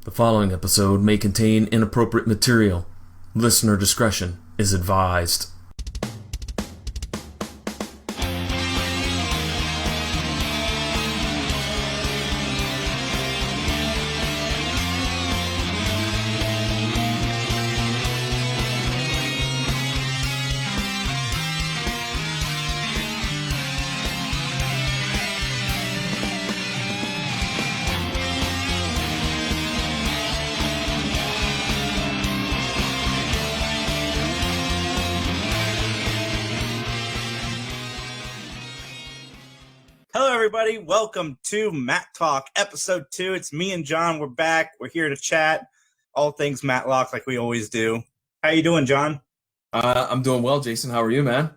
The following episode may contain inappropriate material. Listener discretion is advised. Everybody, welcome to Mattalk episode 2. It's me and John. We're back. We're here to chat all things Matlock like we always do. How you doing, John? I'm doing well, Jason. How are you, man?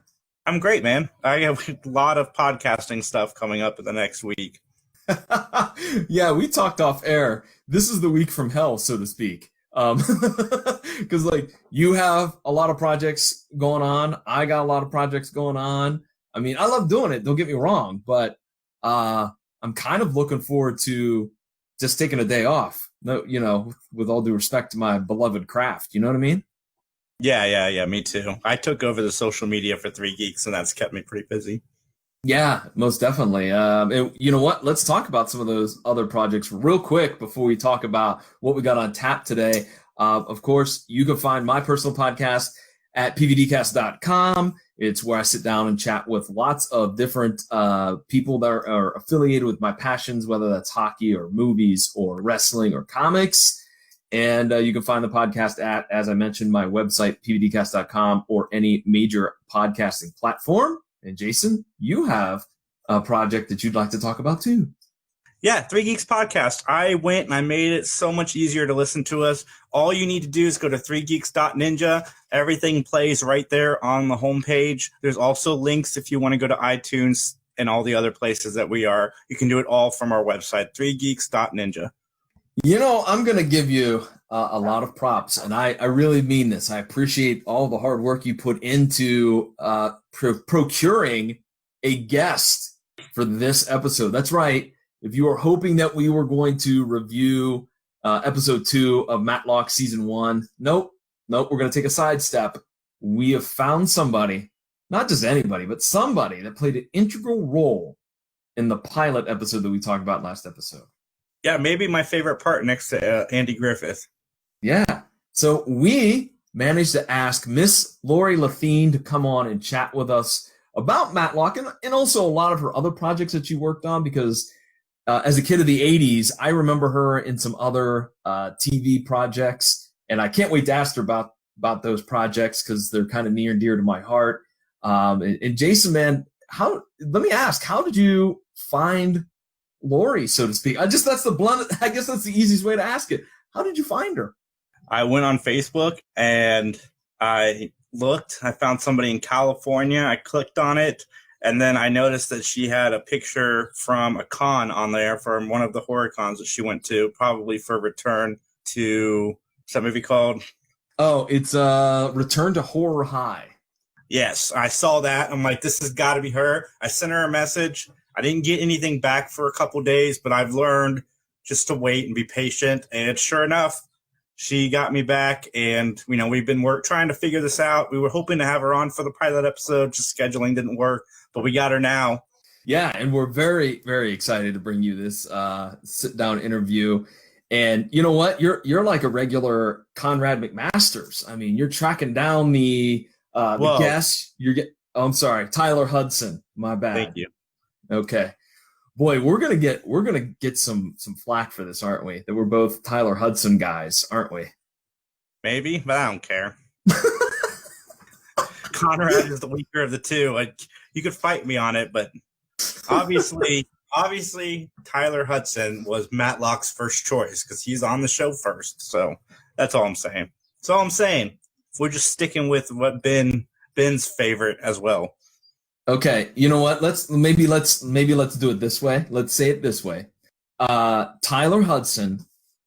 I'm great, man. I have a lot of podcasting stuff coming up in the next week. Yeah, we talked off air. This is the week from hell, so to speak. Because you have a lot of projects going on. I got a lot of projects going on. I mean, I love doing it. Don't get me wrong, but I'm kind of looking forward to just taking a day off, with all due respect to my beloved craft. You know what I mean? Yeah, me too. I took over the social media for 3 Geeks, and that's kept me pretty busy. Yeah, most definitely. You know what? Let's talk about some of those other projects real quick before we talk about what we got on tap today. Of course, you can find my personal podcast at pvdcast.com. It's where I sit down and chat with lots of different people that are affiliated with my passions, whether that's hockey or movies or wrestling or comics. And you can find the podcast at, as I mentioned, my website, pvdcast.com, or any major podcasting platform. And Jason, you have a project that you'd like to talk about too. Yeah, 3 Geeks Podcast. I went and I made it so much easier to listen to us. All you need to do is go to 3geeks.ninja. Everything plays right there on the homepage. There's also links if you want to go to iTunes and all the other places that we are. You can do it all from our website, 3geeks.ninja. You know, I'm going to give you a lot of props, and I really mean this. I appreciate all the hard work you put into procuring a guest for this episode. That's right. If you were hoping that we were going to review episode 2 of Matlock season 1, nope, we're going to take a sidestep. We have found somebody, not just anybody, but somebody that played an integral role in the pilot episode that we talked about last episode. Yeah, maybe my favorite part next to Andy Griffith. Yeah. So we managed to ask Miss Lori Lethin to come on and chat with us about Matlock and also a lot of her other projects that she worked on, because as a kid of the 80s, I remember her in some other TV projects, and I can't wait to ask her about those projects because they're kind of near and dear to my heart. And Jason, man, let me ask, how did you find Lori, so to speak? I guess that's the easiest way to ask it. How did you find her? I went on Facebook and I looked. I found somebody in California. I clicked on it. And then I noticed that she had a picture from a con on there from one of the horror cons that she went to, probably for Return to, what's that movie called? Oh, it's Return to Horror High. Yes, I saw that. I'm like, this has got to be her. I sent her a message. I didn't get anything back for a couple days, but I've learned just to wait and be patient. And sure enough, she got me back, and we've been trying to figure this out. We were hoping to have her on for the pilot episode, just scheduling didn't work. But we got her now. Yeah, and we're very, very excited to bring you this sit-down interview. And you know what? You're like a regular Conrad McMasters. I mean, you're tracking down the guests. I'm sorry, Tyler Hudson. My bad. Thank you. Okay, boy, we're gonna get some flack for this, aren't we? That we're both Tyler Hudson guys, aren't we? Maybe, but I don't care. Conrad is the weaker of the two. You could fight me on it, but obviously Tyler Hudson was Matlock's first choice because he's on the show first. So that's all I'm saying. That's all I'm saying. We're just sticking with what Ben's favorite as well. Okay, you know what? Let's do it this way. Let's say it this way. Tyler Hudson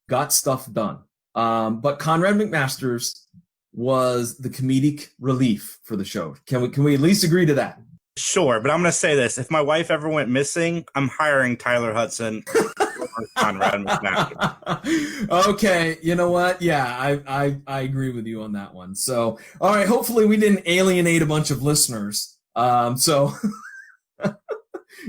got stuff done, but Conrad McMasters was the comedic relief for the show. Can we at least agree to that? Sure, but I'm going to say this. If my wife ever went missing, I'm hiring Tyler Hudson over first Conrad Master. Okay, you know what? Yeah, I agree with you on that one. So, all right, hopefully we didn't alienate a bunch of listeners. So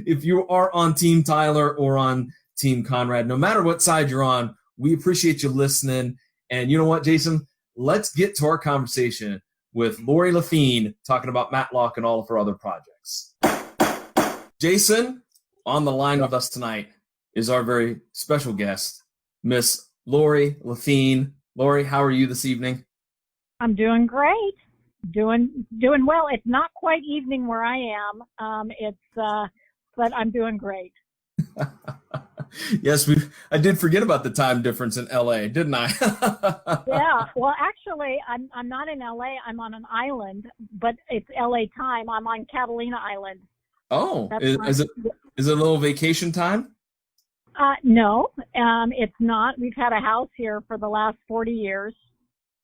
if you are on Team Tyler or on Team Conrad, no matter what side you're on, we appreciate you listening. And you know what, Jason? Let's get to our conversation with Lori Lethin talking about Matlock and all of her other projects. Jason, on the line with us tonight is our very special guest, Miss Lori Lethin. Lori, how are you this evening? I'm doing great. Doing well. It's not quite evening where I am. But I'm doing great. Yes, I did forget about the time difference in LA, didn't I? Yeah. Well, actually, I'm not in LA. I'm on an island, but it's LA time. I'm on Catalina Island. Oh, is it a little vacation time? No, it's not. We've had a house here for the last 40 years,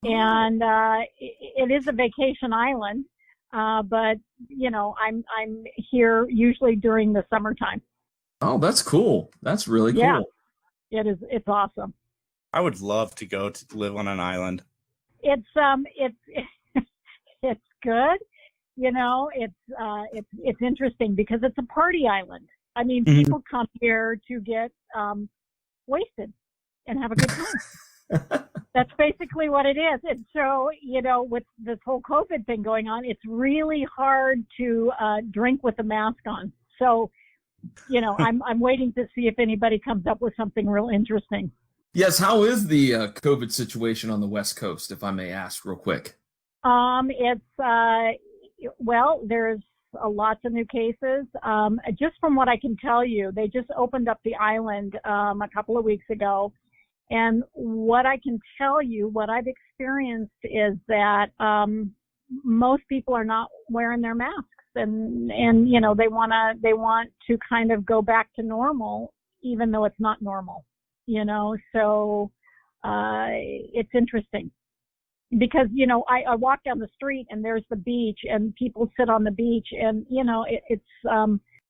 and it is a vacation island. But you know, I'm here usually during the summertime. Oh, that's cool. That's really cool. Yeah, it is. It's awesome. I would love to go to live on an island. It's it's good. You know, it's interesting because it's a party island. I mean, people come here to get wasted and have a good time. That's basically what it is. And so, you know, with this whole COVID thing going on, it's really hard to drink with a mask on. So, you know, I'm waiting to see if anybody comes up with something real interesting. Yes. How is the COVID situation on the West Coast, if I may ask real quick? Well, there's lots of new cases. Just from what I can tell you, they just opened up the island a couple of weeks ago. And what I can tell you, what I've experienced is that most people are not wearing their masks, and you know, they want to kind of go back to normal, even though it's not normal, you know. So it's interesting because, you know, I walk down the street and there's the beach and people sit on the beach, and you know, it's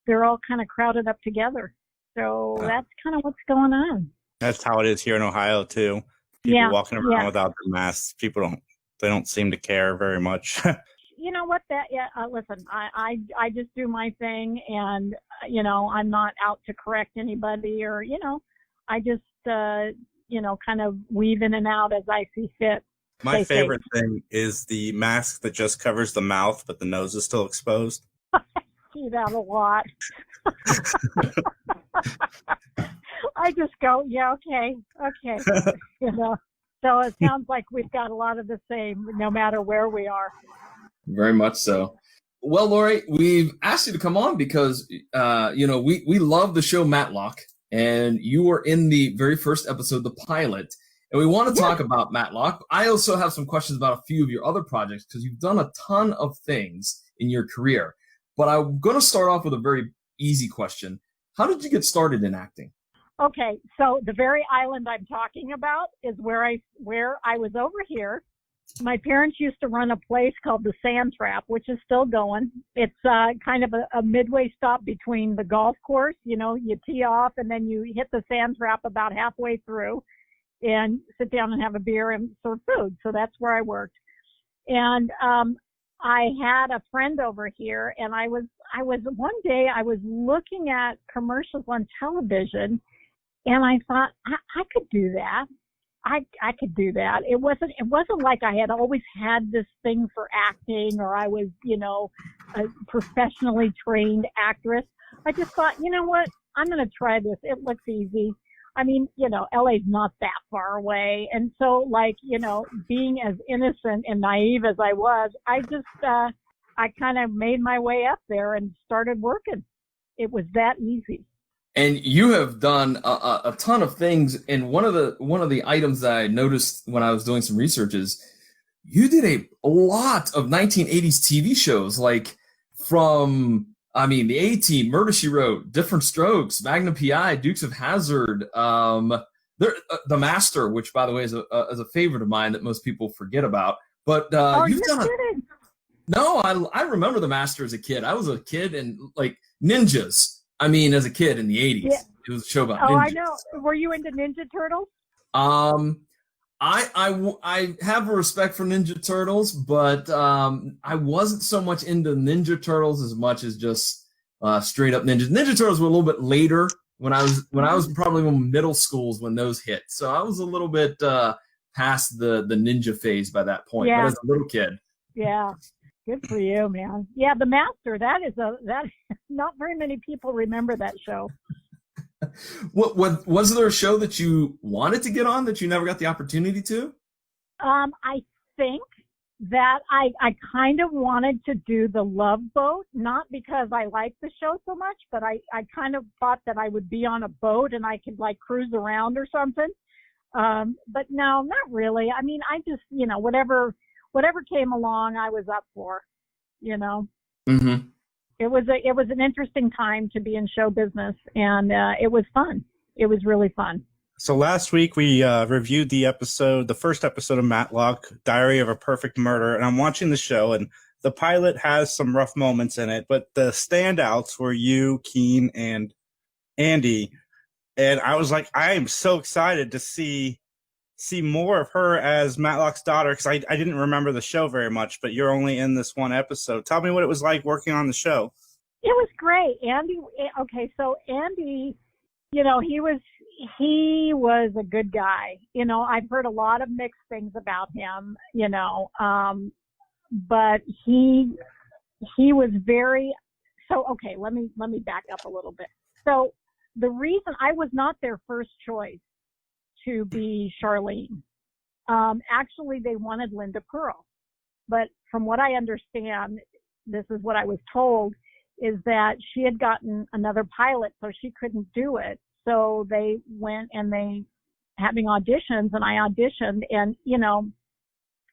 they're all kind of crowded up together. So that's kind of what's going on. That's how it is here in Ohio too. People walking around without their masks. People don't seem to care very much. You know what? Listen, I just do my thing, and you know, I'm not out to correct anybody, or you know, I just you know, kind of weave in and out as I see fit. My favorite thing is the mask that just covers the mouth, but the nose is still exposed. I see that a lot. I just go, yeah, okay. You know, so it sounds like we've got a lot of the same, no matter where we are. Very much so. Well, Lori, we've asked you to come on because, you know, we love the show Matlock, and you were in the very first episode, the pilot, and we want to talk about Matlock. I also have some questions about a few of your other projects because you've done a ton of things in your career. But I'm going to start off with a very easy question. How did you get started in acting? Okay, so the very island I'm talking about is where I was over here. My parents used to run a place called the Sand Trap, which is still going. It's kind of a midway stop between the golf course. You know, you tee off and then you hit the Sand Trap about halfway through and sit down and have a beer and serve food. So that's where I worked. And I had a friend over here, and I was one day I was looking at commercials on television, and I thought I could do that. I could do that. It wasn't like I had always had this thing for acting, or I was, you know, a professionally trained actress. I just thought, you know what, I'm going to try this. It looks easy. I mean, you know, LA's not that far away. And so, like, you know, being as innocent and naive as I was, I just, I kind of made my way up there and started working. It was that easy. And you have done a ton of things. And one of the items that I noticed when I was doing some research is you did a lot of 1980s TV shows, like from, I mean, The A-Team, Murder, She Wrote, Different Strokes, Magnum P.I., Dukes of Hazzard, The Master, which, by the way, is a favorite of mine that most people forget about. But you've done it. No, I remember The Master as a kid. I was a kid and like ninjas. I mean, as a kid in the 80s. It was a show about Oh, ninjas. I know. Were you into Ninja Turtles? I have a respect for Ninja Turtles, but I wasn't so much into Ninja Turtles as much as just straight up ninjas. Ninja Turtles were a little bit later when I was probably in middle schools when those hit. So I was a little bit past the ninja phase by that point. Yeah. But as a little kid. Yeah. Good for you, man. Yeah, The Master. That not very many people remember that show. What was there a show that you wanted to get on that you never got the opportunity to? I think that I kind of wanted to do the Love Boat, not because I liked the show so much, but I kind of thought that I would be on a boat and I could like cruise around or something. But no, not really. I mean, I just, whatever came along, I was up for, Mm-hmm. It was an interesting time to be in show business, and it was fun. It was really fun. So last week we reviewed the first episode of Matlock, Diary of a Perfect Murder, and I'm watching the show, and the pilot has some rough moments in it, but the standouts were you, Keen, and Andy, and I was like, I am so excited to see more of her as Matlock's daughter, because I didn't remember the show very much, but you're only in this one episode. Tell me what it was like working on the show. It was great. Andy, okay, so Andy, he was a good guy. I've heard a lot of mixed things about him, but he was very, so, okay, let me back up a little bit. So the reason I was not their first choice to be Charlene, actually they wanted Linda Pearl, but from what I understand, this is what I was told, is that she had gotten another pilot, so she couldn't do it. So they went and they having auditions, and I auditioned, and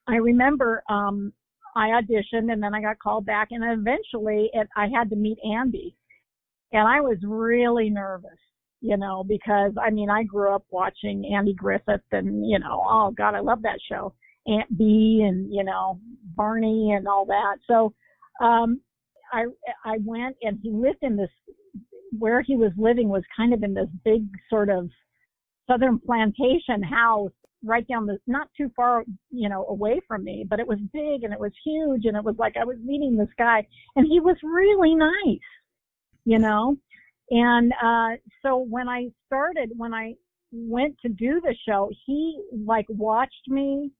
I remember I auditioned, and then I got called back, and eventually I had to meet Andy, and I was really nervous, because I grew up watching Andy Griffith, and oh God, I love that show, Aunt Bee, and Barney and all that. So I went, and he lived in this, where he was living was kind of in this big sort of southern plantation house right down not too far, away from me, but it was big and it was huge, and it was like I was meeting this guy, and he was really nice, and so when I went to do the show, he like watched me.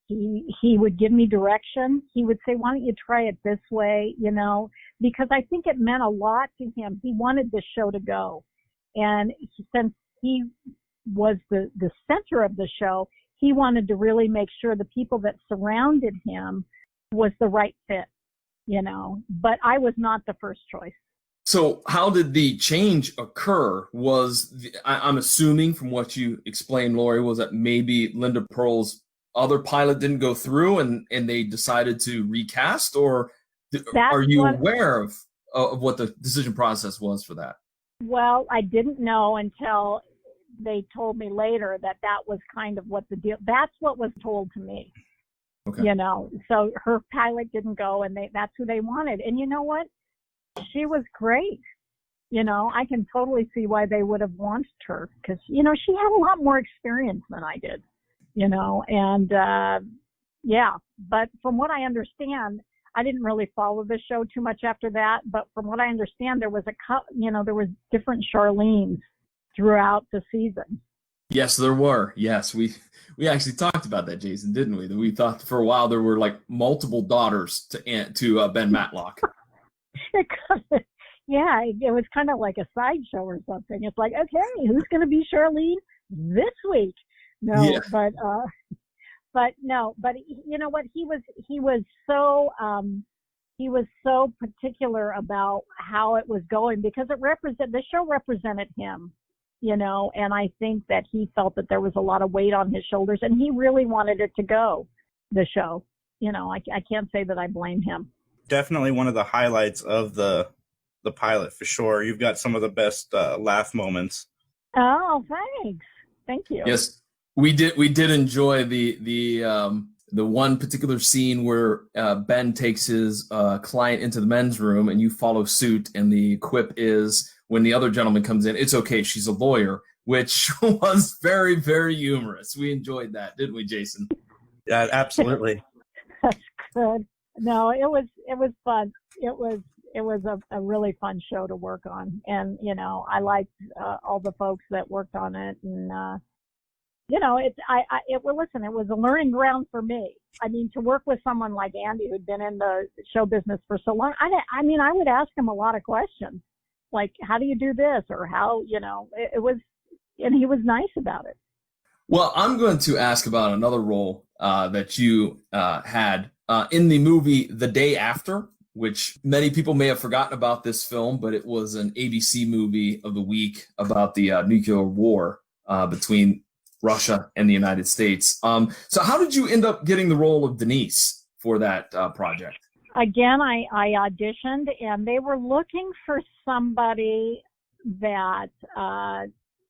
He would give me direction. He would say, why don't you try it this way, because I think it meant a lot to him. He wanted the show to go. And since he was the center of the show, he wanted to really make sure the people that surrounded him was the right fit, but I was not the first choice. So how did the change occur? I'm assuming from what you explained, Lori, was that maybe Linda Pearl's other pilot didn't go through and they decided to recast, or are you aware of what the decision process was for that? Well, I didn't know until they told me later that was kind of what the deal, that's what was told to me. Okay. So her pilot didn't go, and that's who they wanted. And you know what? She was great. I can totally see why they would have wanted her, because, she had a lot more experience than I did, and yeah, but from what I understand, I didn't really follow the show too much after that, but from what I understand, there was there was different Charlenes throughout the season. Yes, there were. Yes, we actually talked about that, Jason, didn't we? We thought for a while there were like multiple daughters to Ben Matlock. Yeah, it was kind of like a sideshow or something. It's like, okay, who's going to be Charlene this week? No, yeah. But no, but you know what? He was so particular about how it was going, because the show represented him, and I think that he felt that there was a lot of weight on his shoulders, and he really wanted it to go, the show. I can't say that I blame him. Definitely one of the highlights of the pilot, for sure. You've got some of the best laugh moments. Oh, thank you. Yes, we did enjoy the one particular scene where Ben takes his client into the men's room, and you follow suit, and the quip is, when the other gentleman comes in, it's okay, she's a lawyer, which was very, very humorous. We enjoyed that, didn't we, Jason? Yeah, absolutely. That's good. No, it was fun. It was a really fun show to work on, and I liked all the folks that worked on it, and listen, it was a learning ground for me. I mean, to work with someone like Andy who'd been in the show business for so long, I would ask him a lot of questions, like, how do you do this, or how, it was, and he was nice about it. Well, I'm going to ask about another role that you had in the movie The Day After, which many people may have forgotten about this film, but it was an ABC movie of the week about the nuclear war between Russia and the United States. So how did you end up getting the role of Denise for that project? Again, I auditioned, and they were looking for somebody that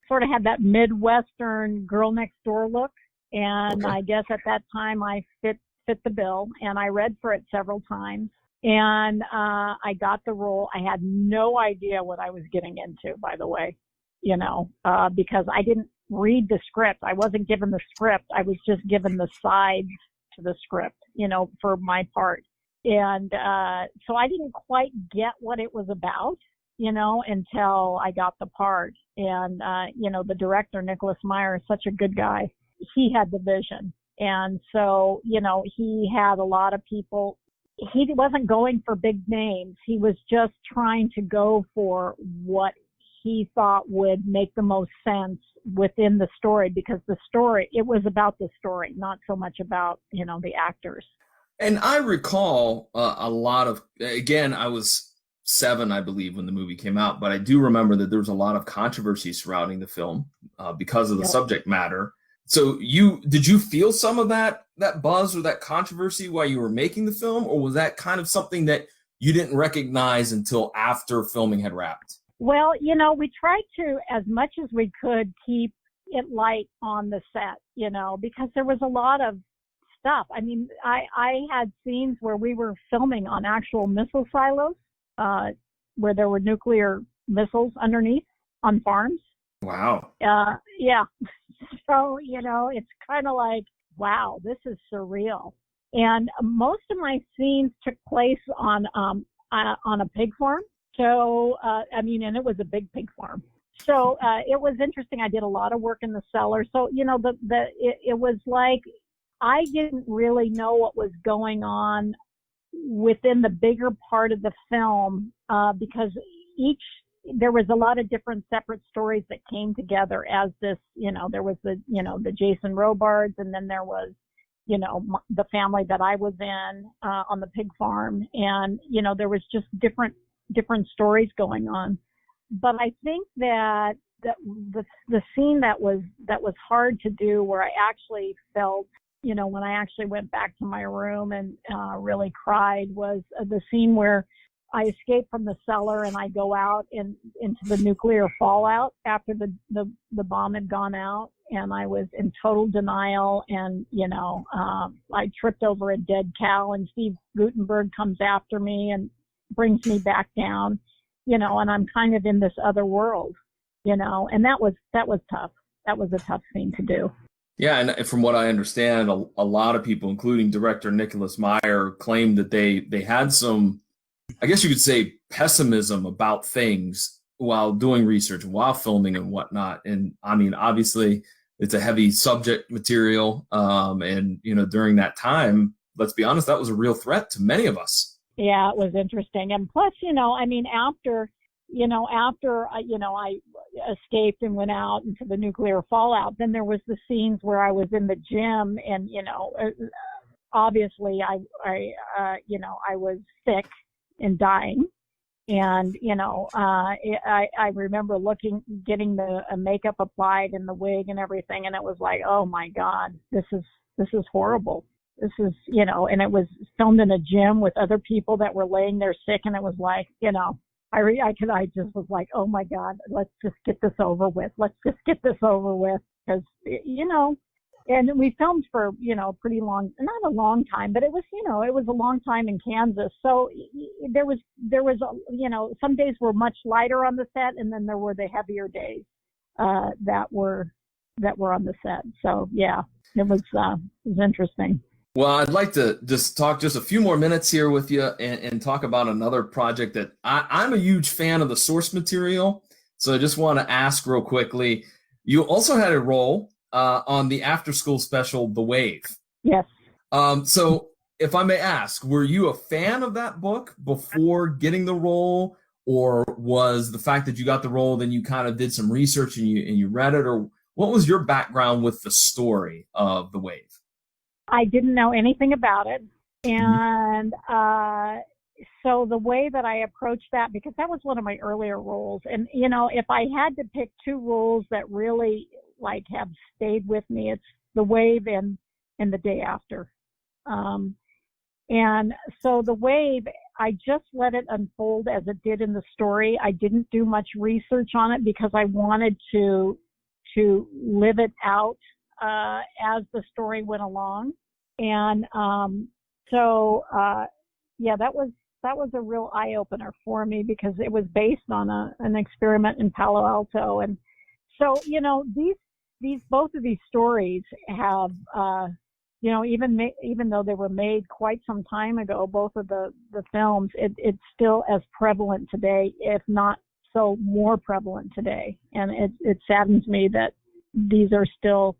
sort of had that Midwestern girl next door look. And okay. I guess at that time I fit the bill, and I read for it several times. And I got the role. I had no idea what I was getting into, by the way, because I didn't read the script. I wasn't given the script. I was just given the sides to the script, for my part. And so I didn't quite get what it was about, until I got the part. And, the director, Nicholas Meyer, is such a good guy. He had the vision. And so, he had a lot of people. He wasn't going for big names. He was just trying to go for what he thought would make the most sense within the story, because it was about the story, not so much about, the actors. And I recall a lot of, again, I was 7, I believe, when the movie came out, but I do remember that there was a lot of controversy surrounding the film because of the subject matter. So did you feel some of that buzz or that controversy while you were making the film, or was that kind of something that you didn't recognize until after filming had wrapped? Well, we tried to, as much as we could, keep it light on the set, because there was a lot of stuff. I mean, I had scenes where we were filming on actual missile silos, where there were nuclear missiles underneath on farms. Wow. Yeah. So, it's kind of like, wow, this is surreal. And most of my scenes took place on a pig farm. So, and it was a big pig farm. So, it was interesting. I did a lot of work in the cellar. So, it was like, I didn't really know what was going on within the bigger part of the film, because there was a lot of different separate stories that came together as this, there was the Jason Robards, and then there was, the family that I was in, on the pig farm. And, there was just different stories going on. But I think that the scene that was hard to do, where I actually felt, when I actually went back to my room and really cried, was the scene where I escaped from the cellar and I go out into the nuclear fallout after the bomb had gone out, and I was in total denial, and I tripped over a dead cow, and Steve Gutenberg comes after me and brings me back down, and I'm kind of in this other world, and that was tough. That was a tough scene to do. Yeah, and from what I understand, a lot of people, including director Nicholas Meyer, claimed that they had some, I guess you could say, pessimism about things while doing research, while filming and whatnot. And I mean, obviously, it's a heavy subject material. And, during that time, let's be honest, that was a real threat to many of us. Yeah, it was interesting. And plus, after I escaped and went out into the nuclear fallout, then there was the scenes where I was in the gym, and, obviously I was sick and dying. And, I remember getting the makeup applied and the wig and everything. And it was like, oh my God, this is horrible. This is, and it was filmed in a gym with other people that were laying there sick. And it was like, I just was like, oh my God, let's just get this over with. Let's just get this over with. Because, And we filmed for, pretty long, not a long time, but it was, it was a long time in Kansas. So there was, some days were much lighter on the set, and then there were the heavier days that were on the set. So yeah, it was interesting. Well, I'd like to just talk just a few more minutes here with you and talk about another project that I'm a huge fan of the source material. So I just want to ask real quickly, you also had a role on the after-school special, The Wave. Yes. So if I may ask, were you a fan of that book before getting the role, or was the fact that you got the role, then you kind of did some research and you read it, or what was your background with the story of The Wave? I didn't know anything about it. And so the way that I approached that, because that was one of my earlier roles, and, if I had to pick two roles that really have stayed with me, it's The Wave and The Day After. And so The Wave, I just let it unfold as it did in the story. I didn't do much research on it because I wanted to live it out as the story went along. And that was a real eye-opener for me, because it was based on an experiment in Palo Alto. And so, these both of these stories have, even though they were made quite some time ago, both of the films, it's still as prevalent today, if not so more prevalent today. And it saddens me that these are still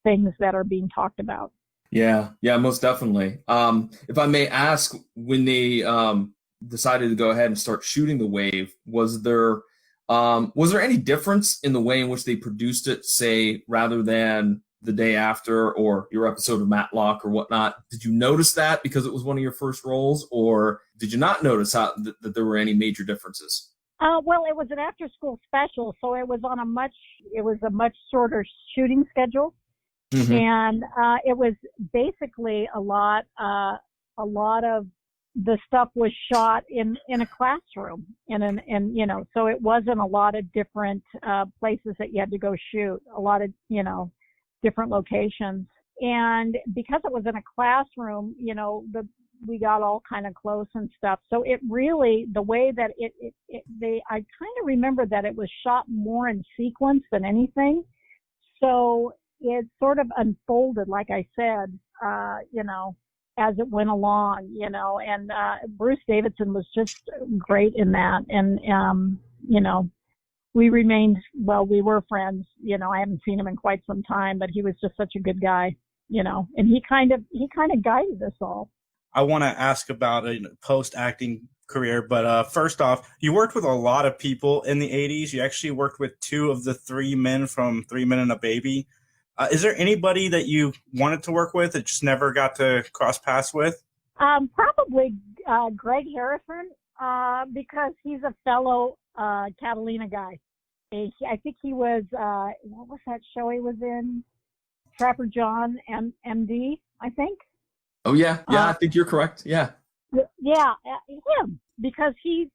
things that are being talked about. Yeah, most definitely. If I may ask, when they decided to go ahead and start shooting The Wave, was there any difference in the way in which they produced it, say, rather than The Day After or your episode of Matlock or whatnot? Did you notice that because it was one of your first roles, or did you not notice that there were any major differences? Well, it was an after-school special, so it was a much shorter shooting schedule. Mm-hmm. And it was basically a lot of the stuff was shot in a classroom, so it wasn't a lot of different places that you had to go shoot, a lot of different locations. And because it was in a classroom, we got all kind of close and stuff. So it really, the way that I kind of remember that it was shot more in sequence than anything. So it sort of unfolded, like I said, as it went along, and Bruce Davidson was just great in that. And, we were friends, I haven't seen him in quite some time, but he was just such a good guy, and he kind of guided us all. I want to ask about a post-acting career, but first off, you worked with a lot of people in the 80s. You actually worked with two of the three men from 3 Men and a Baby. Is there anybody that you wanted to work with that just never got to cross paths with? Probably Greg Harrison, because he's a fellow Catalina guy. I think he was, what was that show he was in? Trapper John, MD, I think. Oh, yeah. I think you're correct. Yeah. Yeah, him. Because he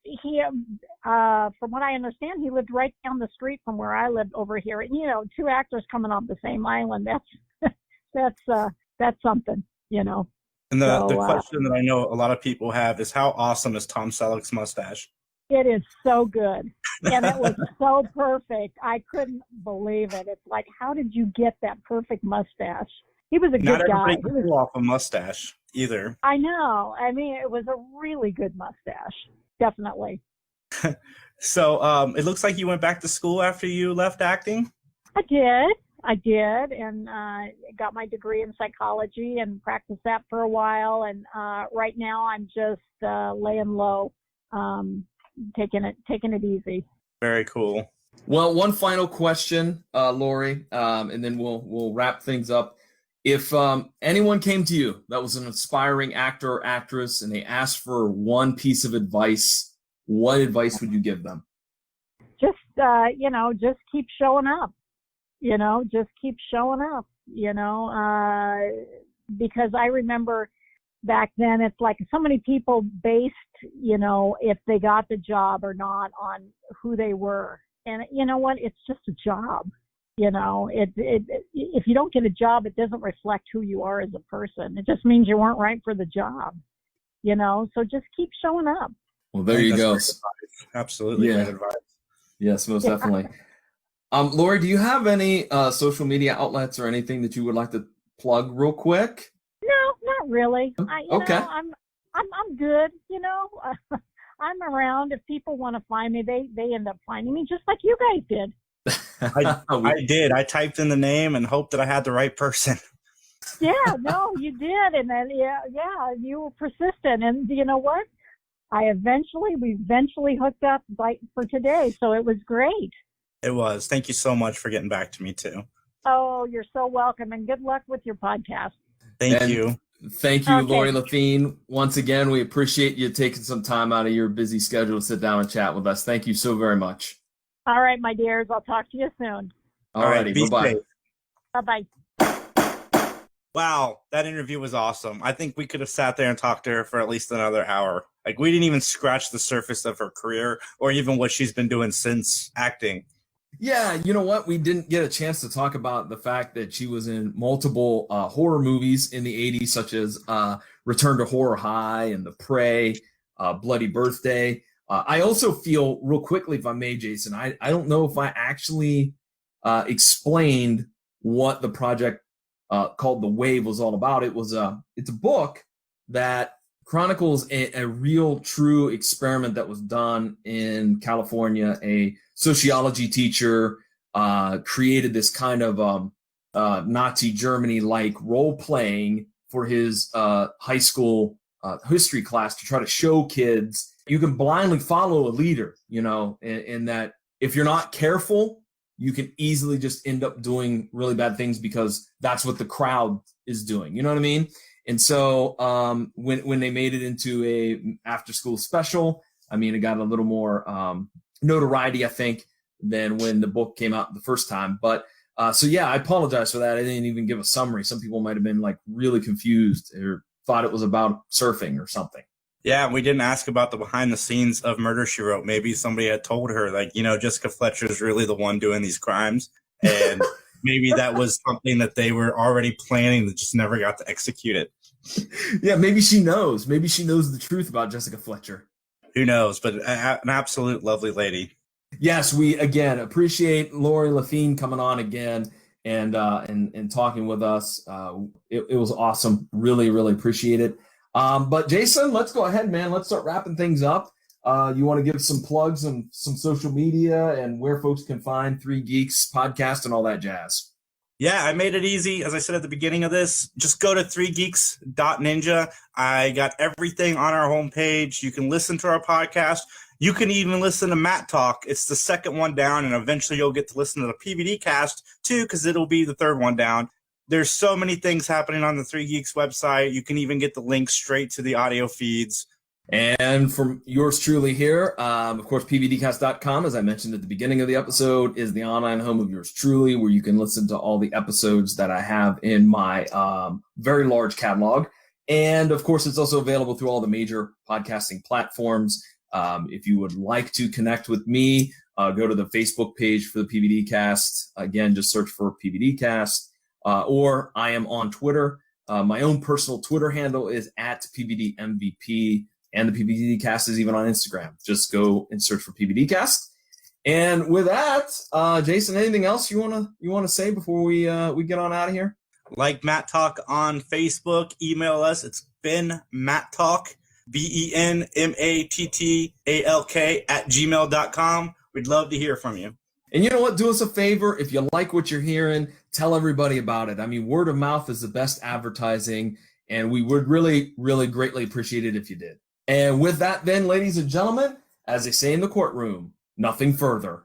from what I understand, he lived right down the street from where I lived over here. And, two actors coming off the same island, that's something, And the question that I know a lot of people have is, how awesome is Tom Selleck's mustache? It is so good. And it was so perfect. I couldn't believe it. It's like, how did you get that perfect mustache? He was a good guy. Not everybody can pull off a mustache either. I know. I mean, it was a really good mustache. Definitely. So it looks like you went back to school after you left acting? I did. And got my degree in psychology and practiced that for a while. And right now I'm just laying low, taking it easy. Very cool. Well, one final question, Lori, and then we'll wrap things up. If anyone came to you that was an aspiring actor or actress and they asked for one piece of advice, what advice would you give them? Just, just keep showing up. Just keep showing up, because I remember back then it's like so many people based, if they got the job or not on who they were. And you know what? It's just a job. If you don't get a job, it doesn't reflect who you are as a person. It just means you weren't right for the job, so just keep showing up. Well, there you go. Absolutely. Yeah. Great advice. Yes, most definitely. Lori, do you have any social media outlets or anything that you would like to plug real quick? No, not really. Okay. I'm good. I'm around. If people want to find me, they end up finding me, just like you guys did. I did. I typed in the name and hoped that I had the right person. Yeah, no, you did, and then you were persistent, and you know what? We eventually hooked up for today, so it was great. It was. Thank you so much for getting back to me too. Oh, you're so welcome, and good luck with your podcast. Thank you. Thank you, Okay. Lori Lethin. Once again, we appreciate you taking some time out of your busy schedule to sit down and chat with us. Thank you so very much. All right, my dears. I'll talk to you soon. All righty. Be Bye-bye. safe. Bye-bye. Wow, that interview was awesome. I think we could have sat there and talked to her for at least another hour. Like, we didn't even scratch the surface of her career or even what she's been doing since acting. Yeah, you know what? We didn't get a chance to talk about the fact that she was in multiple horror movies in the 80s, such as Return to Horror High and The Prey, Bloody Birthday. I also feel, real quickly, if I may, Jason, I don't know if I actually explained what the project called The Wave was all about. It's a book that chronicles a real, true experiment that was done in California. A sociology teacher created this kind of Nazi Germany-like role-playing for his high school history class to try to show kids you can blindly follow a leader, in that if you're not careful, you can easily just end up doing really bad things because that's what the crowd is doing. You know what I mean? And so when they made it into a after-school special, it got a little more notoriety, I think, than when the book came out the first time. But I apologize for that. I didn't even give a summary. Some people might have been really confused or thought it was about surfing or something. Yeah, we didn't ask about the behind the scenes of Murder, She Wrote. Maybe somebody had told her, Jessica Fletcher is really the one doing these crimes. And maybe that was something that they were already planning that just never got to execute it. Yeah, maybe she knows. Maybe she knows the truth about Jessica Fletcher. Who knows? But an absolute lovely lady. Yes, we again appreciate Lori Lethin coming on again and talking with us. It was awesome. Really, really appreciate it. But Jason, let's go ahead, man. Let's start wrapping things up. You want to give some plugs and some social media and where folks can find Three Geeks Podcast and all that jazz. Yeah, I made it easy. As I said at the beginning of this, just go to 3geeks.ninja. I got everything on our homepage. You can listen to our podcast. You can even listen to Mattalk. It's the second one down, and eventually you'll get to listen to the PVD cast too, because it'll be the third one down. There's so many things happening on the Three Geeks website. You can even get the link straight to the audio feeds. And from yours truly here, of course, pvdcast.com, as I mentioned at the beginning of the episode, is the online home of yours truly, where you can listen to all the episodes that I have in my very large catalog. And, of course, it's also available through all the major podcasting platforms. If you would like to connect with me, go to the Facebook page for the PVD Cast. Again, just search for PVD Cast. Or I am on Twitter. My own personal Twitter handle is @PVDMVP. And the PVD Cast is even on Instagram. Just go and search for PVD Cast. And with that, Jason, anything else you wanna say before we get on out of here? Like Mattalk on Facebook. Email us. It's benmattalk, BENMATTALK @gmail.com. We'd love to hear from you. And you know what? Do us a favor. If you like what you're hearing, tell everybody about it. Word of mouth is the best advertising, and we would really, really greatly appreciate it if you did. And with that, then, ladies and gentlemen, as they say in the courtroom, nothing further.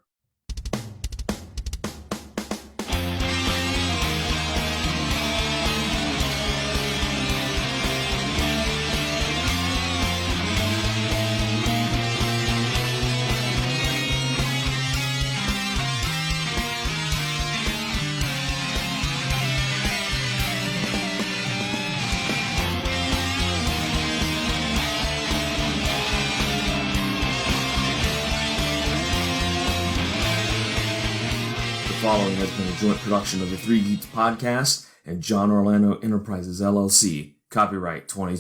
following has been a joint production of the Three Geeks Podcast and John Orlando Enterprises, LLC. Copyright 20.